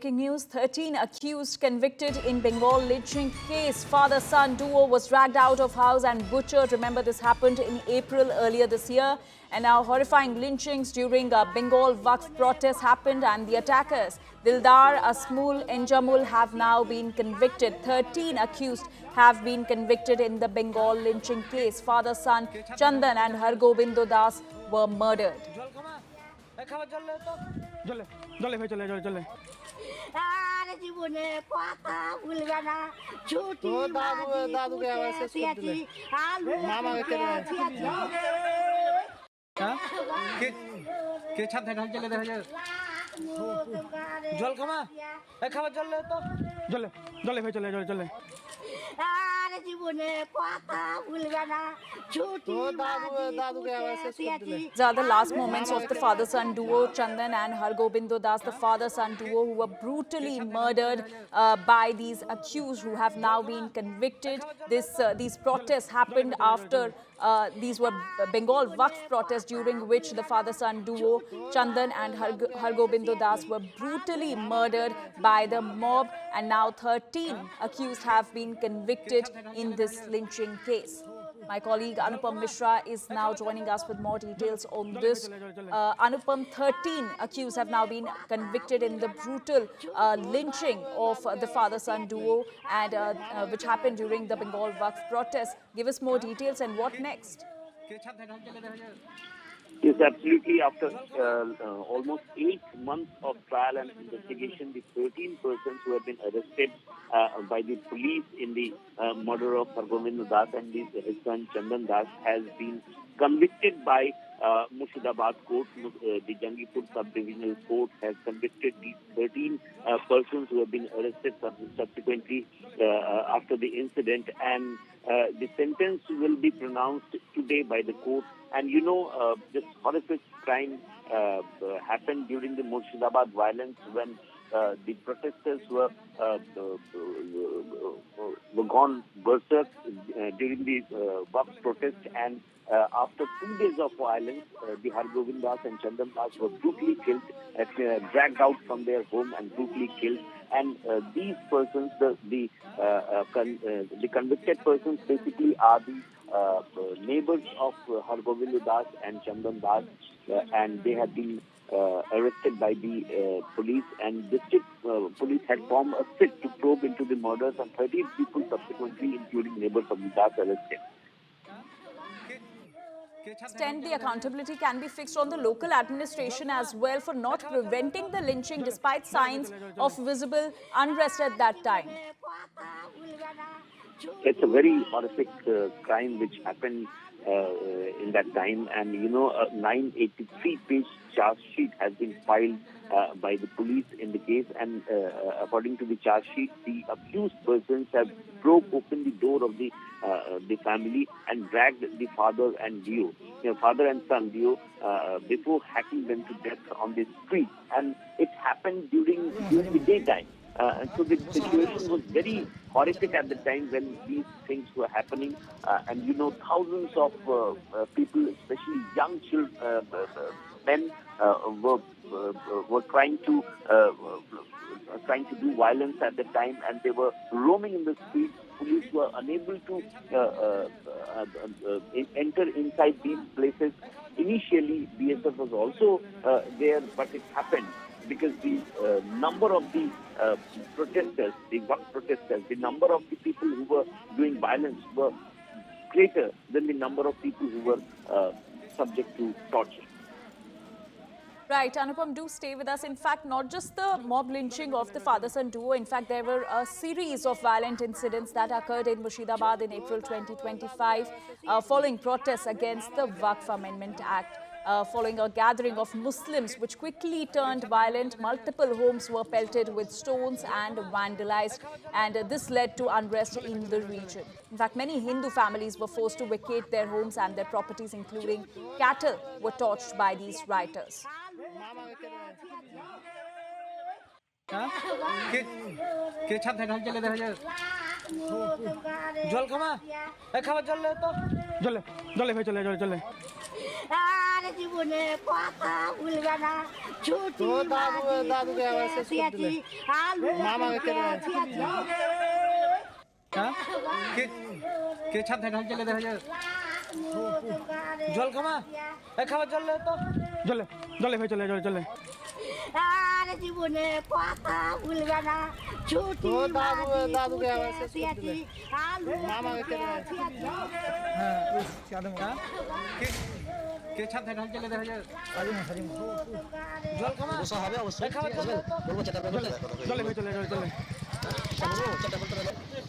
breaking news. 13 accused convicted in Bengal lynching case. Father-son duo was dragged out of house and butchered. Remember, this happened in April earlier this year. And now horrifying lynchings during Bengal Waqf protests happened, and the attackers, Dildar, Asmul, Enjamul, have now been convicted. 13 accused have been convicted in the Bengal lynching case. Father-son Chandan and Hargobindo Das were murdered. These are the last moments of the father-son duo Chandan and Hargobindo Das, the father-son duo who were brutally murdered by these accused who have now been convicted. These protests happened after these were Bengal Waqf protests during which the father-son duo Chandan and Hargobindo Das were brutally murdered by the mob, and now 13 accused have been convicted in this lynching case. My colleague Anupam Mishra is now joining us with more details on this. Anupam, 13 accused have now been convicted in the brutal lynching of the father-son duo, and which happened during the Bengal Waqf protests. Give us more details, and what next? Yes, absolutely. After almost 8 months of trial and investigation, the 13 persons who have been arrested by the police in the murder of Hargobindo Das and his son Chandan Das has been convicted by Murshidabad court. The Jangipur sub-divisional court has convicted these 13 persons who have been arrested subsequently after the incident, and the sentence will be pronounced today by the court. And you know, this horrific crime happened during the Murshidabad violence when the protesters were gone berserk during the Waqf protest, and after 2 days of violence, the Hargobindo Das and Chandan Das were brutally killed, dragged out from their home and brutally killed. And these persons, the convicted persons, basically are the neighbors of Hargobindo Das and Chandan Das, and they have been arrested by the police, and district police had formed a sit to probe into the murders, and 13 people subsequently, including neighbors of the Das, arrested. Extend the accountability can be fixed on the local administration as well for not preventing the lynching despite signs of visible unrest at that time. It's a very horrific crime which happened in that time, and you know, a 983-page charge sheet has been filed by the police in the case, and according to the charge sheet, the accused persons have broke open the door of the family and dragged the father and father and son duo before hacking them to death on the street, and it happened during the daytime. And so the situation was very horrific at the time when these things were happening, and you know, thousands of people, especially young children, men, were trying to do violence at the time, and they were roaming in the streets. Police were unable to enter inside these places. Initially, BSF was also there, but it happened because the number of the protesters, the Waqf protesters, the number of the people who were doing violence were greater than the number of people who were subject to torture. Right, Anupam, do stay with us. In fact, not just the mob lynching of the father-son duo. In fact, there were a series of violent incidents that occurred in Murshidabad in April 2025 following protests against the Waqf Amendment Act. Following a gathering of Muslims which quickly turned violent, multiple homes were pelted with stones and vandalized, and this led to unrest in the region. In fact, many Hindu families were forced to vacate their homes, and their properties, including cattle, were torched by these rioters. জল খাবা খাবার জল তো জলে জলে ভাই চলে জলে আর জীবনে কথা ভুলবে না ছুটি তো দাদুকে আবার শেষ করে দিলে। আলু মামাকে কেটে দেয়। হ্যাঁ কে ছাদ ঢাল চলে দেখা যায় জল খামা এই খাবার জল লে তো জলে জলে ভাই চলে চলে আর জীবনে কথা ভুলবে না ছুটি তো দাদুকে আবার শেষ করে দিলে। আলু মামাকে কেটে দেয়। হ্যাঁ ওই চাদম কে ছাদ ঢাল চলে দেখা যায় জল খামা অবশ্য হবে অবশ্যই খাবার জল লে তো বলবো চেষ্টা করবো জলে ভাই চলে